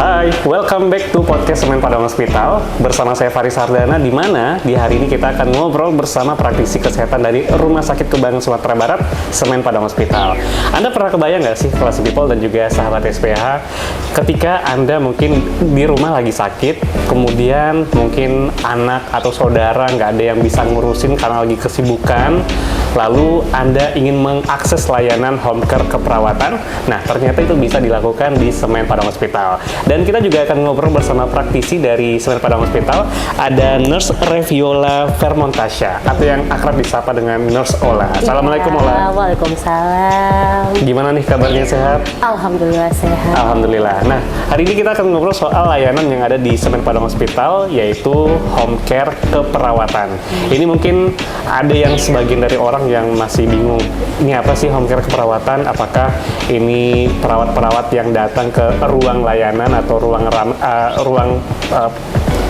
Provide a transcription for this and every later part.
Hai, welcome back to podcast Semen Padang Hospital. Bersama saya Faris Hardana, di mana di hari ini kita akan ngobrol bersama praktisi kesehatan dari Rumah Sakit Kembangan Sumatera Barat, Semen Padang Hospital. Anda pernah kebayang nggak sih, Classy People dan juga sahabat SPH, ketika Anda mungkin di rumah lagi sakit, kemudian mungkin anak atau saudara nggak ada yang bisa ngurusin karena lagi kesibukan, lalu Anda ingin mengakses layanan home care keperawatan. Nah, ternyata itu bisa dilakukan di Semen Padang Hospital. Dan kita juga akan ngobrol bersama praktisi dari Semen Padang Hospital. Ada Nurse Reviola Vermontasha, atau yang akrab disapa dengan Nurse Ola. Assalamualaikum, Ola. Waalaikumsalam. Gimana nih kabarnya, sehat? Alhamdulillah sehat. Alhamdulillah. Nah, hari ini kita akan ngobrol soal layanan yang ada di Semen Padang Hospital, yaitu home care keperawatan. Ini mungkin ada yang sebagian dari orang yang masih bingung, ini apa sih home care keperawatan? Apakah ini perawat-perawat yang datang ke ruang layanan atau ruang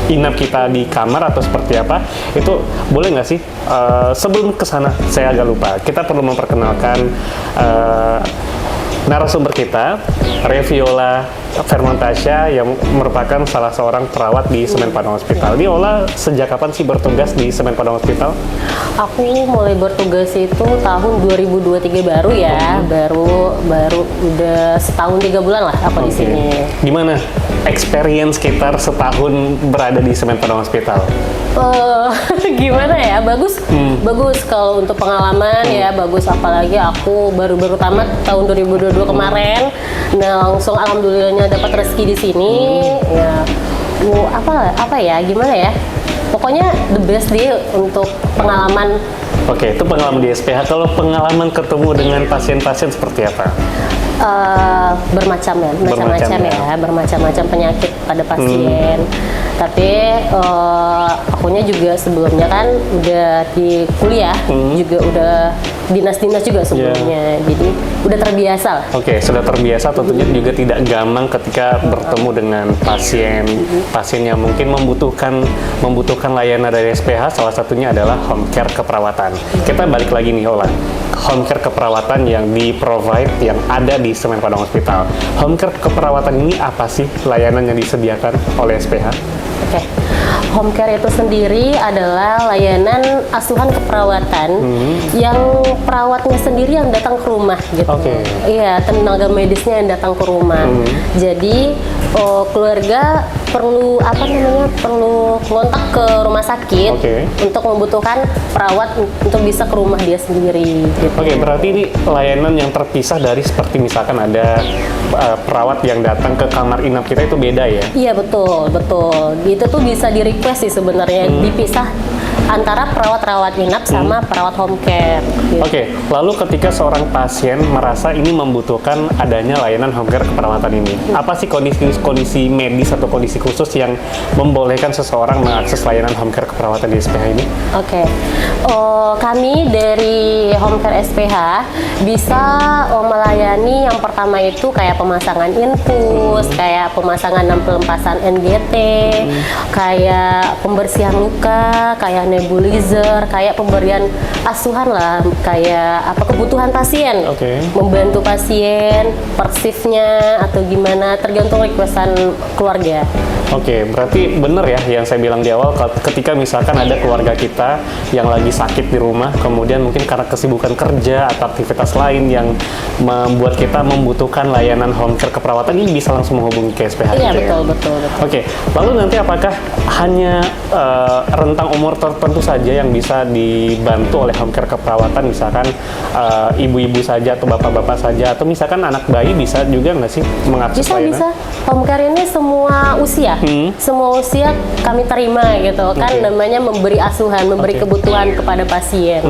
inap kita di kamar atau seperti apa? Itu boleh nggak sih? Sebelum ke sana, saya agak lupa. Kita perlu memperkenalkan narasumber kita, Reviola Vermontasha, yang merupakan salah seorang perawat di Semen Padang Hospital. Ini Ola sejak kapan sih bertugas di Semen Padang Hospital? Aku mulai bertugas itu tahun 2023 baru ya, baru udah setahun 3 bulan lah aku di sini. Gimana experience sekitar setahun berada di Semen Padang Hospital? Gimana ya, bagus kalau untuk pengalaman ya, bagus, apalagi aku baru tamat tahun 2022 kemarin. Nah, langsung alhamdulillahnya dapat rezeki di sini. Ya, apa ya, gimana ya? Pokoknya the best deh untuk pengalaman. Oke, itu pengalaman di SPH. Kalau pengalaman ketemu dengan pasien-pasien seperti apa? Bermacam-macam penyakit pada pasien. Tapi akunya juga sebelumnya kan udah di kuliah, juga udah dinas-dinas juga sebelumnya, jadi udah terbiasa lah. Oke, sudah terbiasa, tentunya juga tidak gampang ketika bertemu dengan pasien yang mungkin membutuhkan layanan dari SPH. Salah satunya adalah home care keperawatan. Kita balik lagi nih, Ola. Home care keperawatan yang di-provide yang ada di Semen Padang Hospital. Home care keperawatan ini apa sih layanan yang disediakan oleh SPH? Oke. Home care itu sendiri adalah layanan asuhan keperawatan yang perawatnya sendiri yang datang ke rumah gitu. Iya, tenaga medisnya yang datang ke rumah. Jadi keluarga perlu kontak ke rumah sakit untuk membutuhkan perawat untuk bisa ke rumah dia sendiri gitu. Oke, berarti ini layanan yang terpisah dari seperti misalkan ada perawat yang datang ke kamar inap kita, itu beda ya? Iya, betul. Itu tuh bisa di-request sih sebenarnya, dipisah antara perawat-perawat inap sama perawat home care. Gitu. Oke, lalu ketika seorang pasien merasa ini membutuhkan adanya layanan home care keperawatan ini, apa sih kondisi medis atau kondisi khusus yang membolehkan seseorang mengakses layanan home care keperawatan di SPH ini? Oke. Kami dari home care SPH bisa melayani yang pertama itu kayak pemasangan infus, kayak pemasangan dan pelempasan NGT, kayak pembersihan luka, kayak nebulizer, kayak pemberian asuhan lah, kayak kebutuhan pasien, membantu pasien, persifnya atau gimana, tergantung requestan keluarga. Oke, berarti benar ya yang saya bilang di awal, ketika misalkan ada keluarga kita yang lagi sakit di rumah, kemudian mungkin karena kesibukan kerja atau aktivitas lain yang membuat kita membutuhkan layanan home care keperawatan, ini bisa langsung menghubungi ke SPH. Iya, betul. Oke, lalu nanti apakah hanya rentang umur tertentu saja yang bisa dibantu oleh home care keperawatan, misalkan ibu-ibu saja atau bapak-bapak saja, atau misalkan anak bayi bisa juga nggak sih mengakses layanan? Bisa. Home care ini semua usia. Semua usia kami terima gitu kan, namanya memberi asuhan, memberi kebutuhan kepada pasien.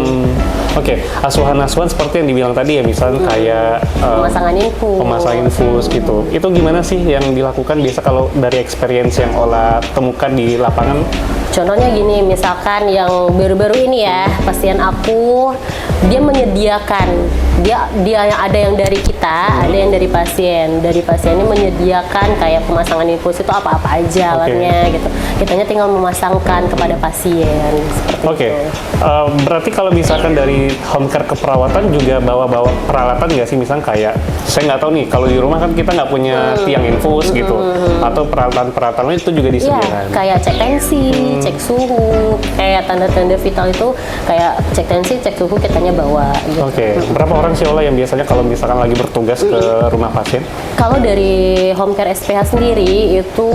Asuhan-asuhan seperti yang dibilang tadi ya, misalnya kayak pemasangan infus gitu. Itu gimana sih yang dilakukan biasa kalau dari experience yang Ola temukan di lapangan? Contohnya gini, misalkan yang baru-baru ini ya, pasien aku dia menyediakan, dia yang ada yang dari kita, ada yang dari pasien. Dari pasiennya menyediakan kayak pemasangan infus itu apa-apa aja alatnya gitu. Kitanya tinggal memasangkan kepada pasien seperti itu. Berarti kalau misalkan dari home care keperawatan juga bawa-bawa peralatan nggak sih? Misalnya kayak saya nggak tahu nih, kalau di rumah kan kita nggak punya tiang infus gitu, atau peralatan-peralatan itu juga disediakan. Iya, kayak cek tensi, cek suhu, kayak tanda-tanda vital itu kayak cek tensi, cek suhu kitanya bawa gitu. Berapa orang sih Ola yang biasanya kalau misalkan lagi bertugas ke rumah pasien? Kalau dari home care SPH sendiri itu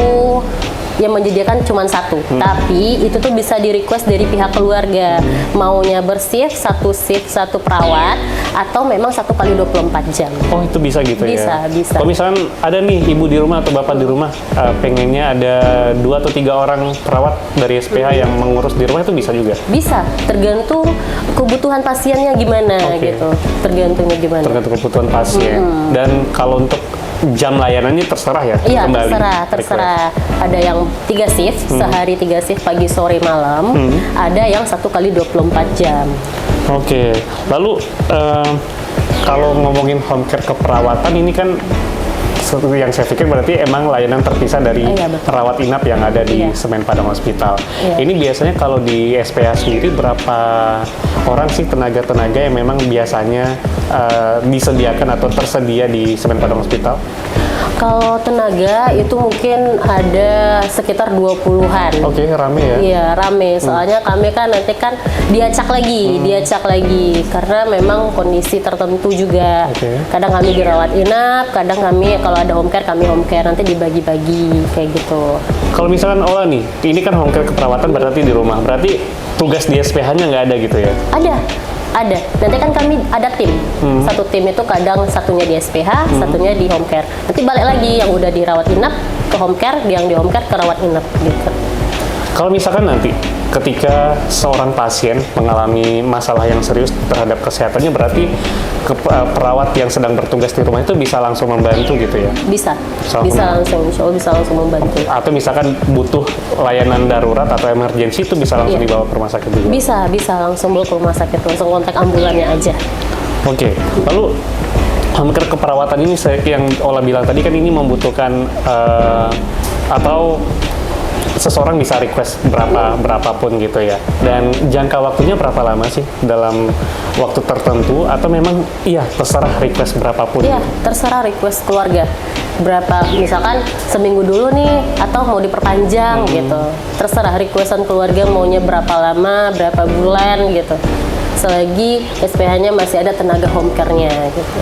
yang menyediakan cuma satu, tapi itu tuh bisa di request dari pihak keluarga, maunya bershift, satu perawat, atau memang 1x24 jam. Oh itu bisa gitu ya? Bisa. Kalau misalkan ada nih ibu di rumah atau bapak di rumah, pengennya ada 2 atau 3 orang perawat dari SPH yang mengurus di rumah, itu bisa juga? Bisa, tergantung kebutuhan pasiennya gimana gitu, tergantung kebutuhan pasien. Dan kalau untuk jam layanannya terserah ya? Iya, terserah. Ada yang 3 shift, sehari 3 shift, pagi, sore, malam. Ada yang 1x24 jam. Lalu kalau ngomongin home care keperawatan ini kan yang saya pikir berarti emang layanan terpisah dari rawat inap yang ada di Semen Padang Hospital. Ini biasanya kalau di SPH sendiri berapa orang sih tenaga-tenaga yang memang biasanya disediakan atau tersedia di Semen Padang Hospital? Kalau tenaga itu mungkin ada sekitar 20-an. Rame ya? Iya, rame. Soalnya kami kan nanti kan diacak lagi karena memang kondisi tertentu juga. Kadang kami dirawat inap, kadang kami kalau ada home care nanti dibagi-bagi kayak gitu. Kalau misalkan Ola nih, ini kan home care keperawatan berarti di rumah. Berarti tugas di SPH-nya nggak ada gitu ya? Ada. Nanti kan kami ada tim. Satu tim itu kadang satunya di SPH, satunya di home care. Nanti balik lagi yang udah dirawat inap ke home care, yang di home care ke rawat inap gitu. Kalau misalkan nanti ketika seorang pasien mengalami masalah yang serius terhadap kesehatannya, berarti perawat yang sedang bertugas di rumah itu bisa langsung membantu gitu ya? Bisa langsung, insya Allah bisa langsung membantu. Atau misalkan butuh layanan darurat atau emergensi itu bisa langsung dibawa ke rumah sakit juga? Bisa langsung bawa ke rumah sakit, langsung kontak ambulannya aja. Lalu home care keperawatan ini yang Ola bilang tadi kan ini membutuhkan atau seseorang bisa request berapapun gitu ya, dan jangka waktunya berapa lama sih, dalam waktu tertentu atau memang terserah request berapapun? Terserah request keluarga berapa, misalkan seminggu dulu nih atau mau diperpanjang gitu, terserah requestan keluarga maunya berapa lama, berapa bulan gitu, selagi SPH-nya masih ada tenaga home care-nya gitu.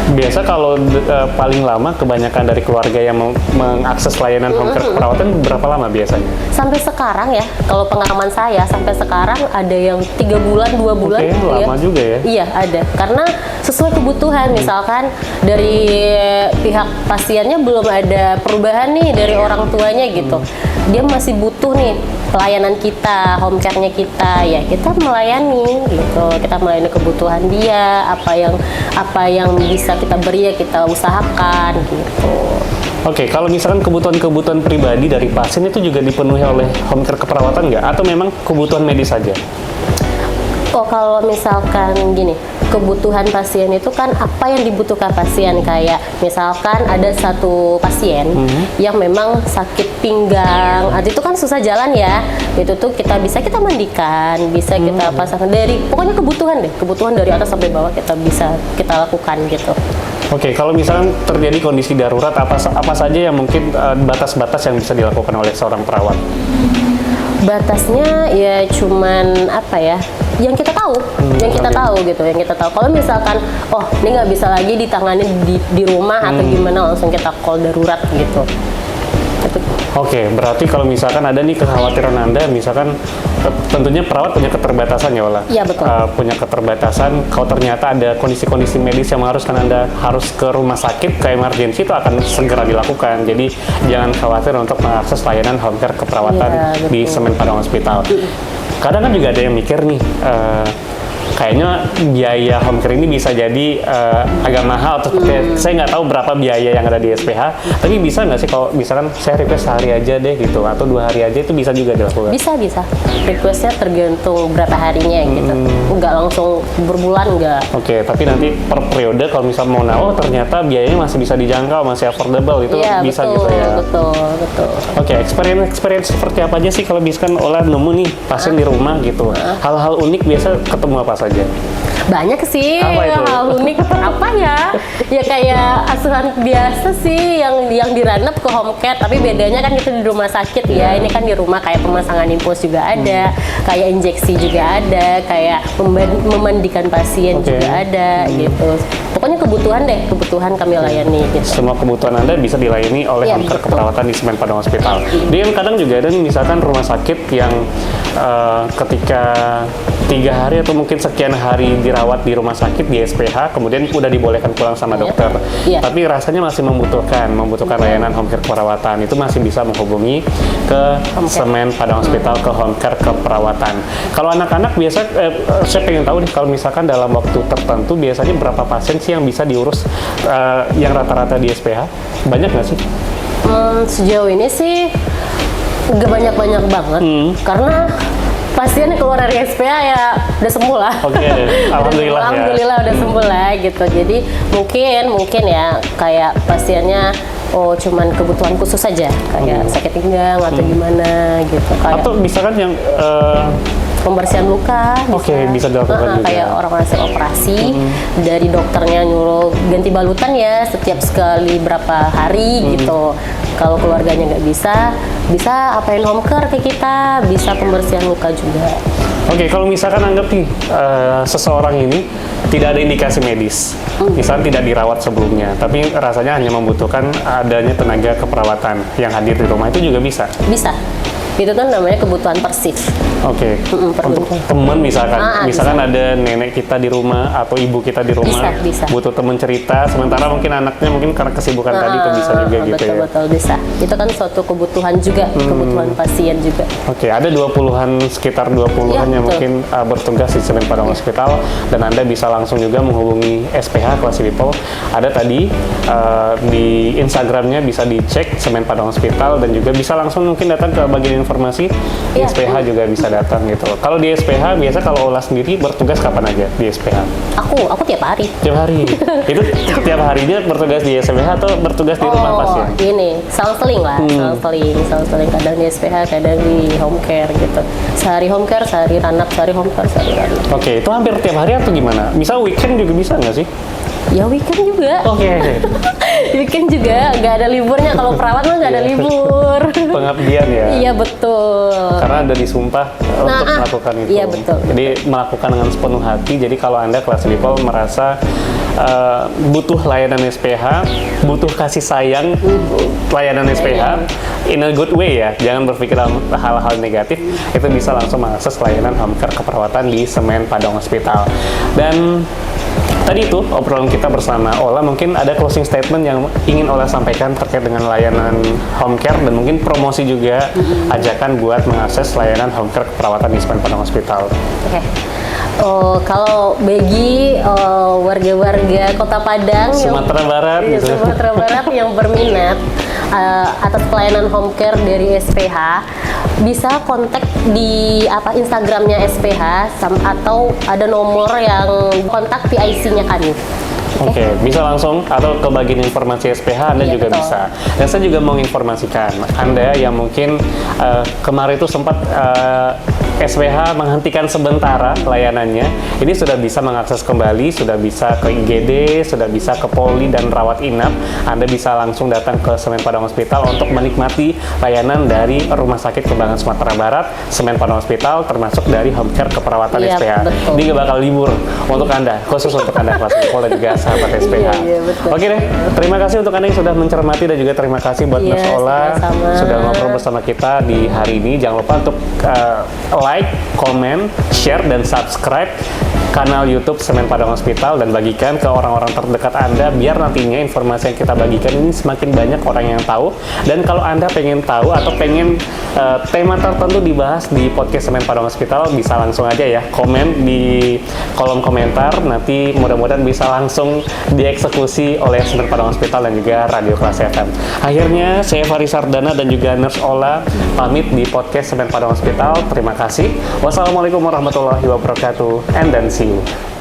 Biasa kalau paling lama kebanyakan dari keluarga yang mengakses layanan home care perawatan berapa lama biasanya? Sampai sekarang ya, kalau pengalaman saya sampai sekarang ada yang 3 bulan, 2 bulan. Lama juga ya? Iya, ada. Karena sesuai kebutuhan, misalkan dari pihak pasiennya belum ada perubahan nih dari orang tuanya gitu. Dia masih butuh nih pelayanan kita, home care-nya kita, ya kita melayani gitu. Kita melayani kebutuhan dia, apa yang bisa kita beri ya kita usahakan gitu. Kalau misalkan kebutuhan-kebutuhan pribadi dari pasien itu juga dipenuhi oleh home care keperawatan nggak? Atau memang kebutuhan medis saja? Kalau misalkan gini, kebutuhan pasien itu kan apa yang dibutuhkan pasien, kayak misalkan ada satu pasien yang memang sakit pinggang, itu kan susah jalan ya, itu tuh kita mandikan, bisa kita pasang dari pokoknya kebutuhan dari atas sampai bawah kita lakukan gitu. Kalau misalkan terjadi kondisi darurat, apa saja yang mungkin batas-batas yang bisa dilakukan oleh seorang perawat? Batasnya ya cuman yang kita tahu, yang kita tahu. Kalau misalkan, ini nggak bisa lagi ditangani di rumah atau gimana, langsung kita call darurat gitu. Berarti kalau misalkan ada nih kekhawatiran Anda, misalkan tentunya perawat punya keterbatasan ya Ola? Iya, betul. Punya keterbatasan, kalau ternyata ada kondisi-kondisi medis yang mengharuskan Anda harus ke rumah sakit, ke emergensi, itu akan segera dilakukan. Jadi jangan khawatir untuk mengakses layanan home care keperawatan di Semen Padang Hospital. Kadang kan juga ada yang mikir nih, kayaknya biaya home care ini bisa jadi agak mahal atau saya nggak tahu berapa biaya yang ada di SPH, tapi bisa nggak sih kalau misalkan saya request sehari aja deh gitu atau 2 hari aja itu bisa juga dilakukan? Bisa. Requestnya tergantung berapa harinya gitu. Nggak langsung berbulan nggak. Oke, tapi nanti per periode kalau misal mau ternyata biayanya masih bisa dijangkau, masih affordable itu Iya, bisa betul, gitu ya. Betul. Oke, experience seperti apa aja sih kalau misalkan Ola nemu nih pasien di rumah gitu? Hal-hal unik biasa ketemu apa saja? Banyak sih Apa itu? hal unik. Apa ya? Ya kayak asuhan biasa sih yang diranep ke home care, tapi bedanya kan itu di rumah sakit ya. Ini kan di rumah kayak pemasangan infus juga ada, kayak injeksi juga ada, kayak memandikan pasien juga ada gitu. Pokoknya kebutuhan kami layani gitu. Semua kebutuhan Anda bisa dilayani oleh Iya, home care betul. keperawatan di Semen Padang Hospital. Dia kadang juga ada nih, misalkan rumah sakit yang ketika 3 hari atau mungkin sekian hari dirawat di rumah sakit di SPH, kemudian udah dibolehkan pulang sama dokter. Iya. Tapi rasanya masih membutuhkan layanan home care keperawatan, itu masih bisa menghubungi ke Semen Padang Hospital, ke home care keperawatan. Kalau anak-anak biasa, saya pengen tahu nih kalau misalkan dalam waktu tertentu biasanya berapa pasien sih yang bisa diurus yang rata-rata di SPH? Banyak nggak sih? Sejauh ini sih nggak banyak banget, karena pasien keluar dari SPH ya udah sembuh lah. Oke, alhamdulillah ya. Alhamdulillah udah sembuh lah gitu. Jadi mungkin ya kayak pasiennya cuman kebutuhan khusus saja, kayak sakit pinggang atau gimana gitu. Kayak Atau misalkan yang pembersihan luka bisa dilakukan juga. kayak orang hasil operasi dari dokternya nyuruh ganti balutan ya setiap sekali berapa hari gitu. Kalau keluarganya nggak bisa apain home care ke kita, bisa pembersihan luka juga. Oke, kalau misalkan anggap nih seseorang ini tidak ada indikasi medis, misalnya tidak dirawat sebelumnya, tapi rasanya hanya membutuhkan adanya tenaga keperawatan yang hadir di rumah, itu juga bisa? Bisa. Itu kan namanya kebutuhan persif. Oke. per Untuk minggu. teman misalkan, misalkan bisa. ada nenek kita di rumah atau ibu kita di rumah, Bisa. butuh teman cerita, sementara mungkin anaknya mungkin karena kesibukan tadi itu bisa juga gitu ya. Betul bisa. Itu kan suatu kebutuhan juga, kebutuhan pasien juga. Oke, ada 20-an, sekitar 20-an Iya, yang betul. mungkin bertugas di Semen Padang Hospital, dan Anda bisa langsung juga menghubungi SPH Classy People. Ada tadi di Instagramnya bisa dicek Semen Padang Hospital, dan juga bisa langsung mungkin datang ke bagian informasi di Iya. SPH juga bisa datang gitu. Kalau di SPH biasa kalau Ola sendiri bertugas kapan aja di SPH? Aku tiap hari. Tiap hari. Itu tiap harinya bertugas di SPH atau bertugas di rumah pasien? Ini selang-seling lah, selang-seling. Kadang di SPH, kadang di home care gitu. Sehari home care, sehari ranap, sehari home care, sehari ranap. Oke, itu hampir tiap hari atau gimana? Misal weekend juga bisa nggak sih? Ya weekend juga. Oke. Weekend juga, nggak ada liburnya. Kalau perawat mah nggak ada libur. Pengabdian ya. Iya betul. Karena ada disumpah untuk melakukan itu. Iya, betul. Jadi melakukan dengan sepenuh hati. Jadi kalau Anda Classy People merasa butuh layanan SPH, butuh kasih sayang layanan SPH in a good way ya. Jangan berpikir hal-hal negatif. Itu bisa langsung mengakses layanan home care keperawatan di Semen Padang Hospital. Dan tadi itu obrolan kita bersama Ola, mungkin ada closing statement yang ingin Ola sampaikan terkait dengan layanan home care, dan mungkin promosi juga ajakan buat mengakses layanan home care keperawatan di Semen Padang Hospital. Oke. Kalau bagi warga-warga Kota Padang Sumatera Barat gitu. Sumatera Barat yang berminat atas pelayanan home care dari SPH, bisa kontak di Instagramnya SPH atau ada nomor yang kontak PIC-nya kami. Oke, bisa langsung atau ke bagian informasi SPH Anda Iya, juga betul. bisa. Dan saya juga mau menginformasikan Anda yang mungkin kemarin itu sempat SPH menghentikan sementara layanannya, ini sudah bisa mengakses kembali, sudah bisa ke IGD, sudah bisa ke Poli dan rawat inap. Anda bisa langsung datang ke Semen Padang Hospital untuk menikmati layanan dari Rumah Sakit Kembangan Sumatera Barat, Semen Padang Hospital, termasuk dari home care keperawatan Iya, SPH. betul. Ini nggak bakal libur untuk Anda, khusus untuk Anda Classy People dan juga sahabat SPH. Iya, betul. Oke deh, terima kasih untuk Anda yang sudah mencermati, dan juga terima kasih buat Iya, Mas Ola sama-sama. sudah ngobrol bersama kita di hari ini. Jangan lupa untuk like, comment, share, dan subscribe kanal YouTube Semen Padang Hospital dan bagikan ke orang-orang terdekat Anda biar nantinya informasi yang kita bagikan ini semakin banyak orang yang tahu. Dan kalau Anda pengen tahu atau pengen tema tertentu dibahas di podcast Semen Padang Hospital, bisa langsung aja ya komen di kolom komentar. Nanti mudah-mudahan bisa langsung dieksekusi oleh Semen Padang Hospital dan juga Radio Kelas FM. Akhirnya saya Fari Sardana dan juga Nurse Ola pamit di podcast Semen Padang Hospital. Terima kasih. Wassalamualaikum warahmatullahi wabarakatuh, and then see you.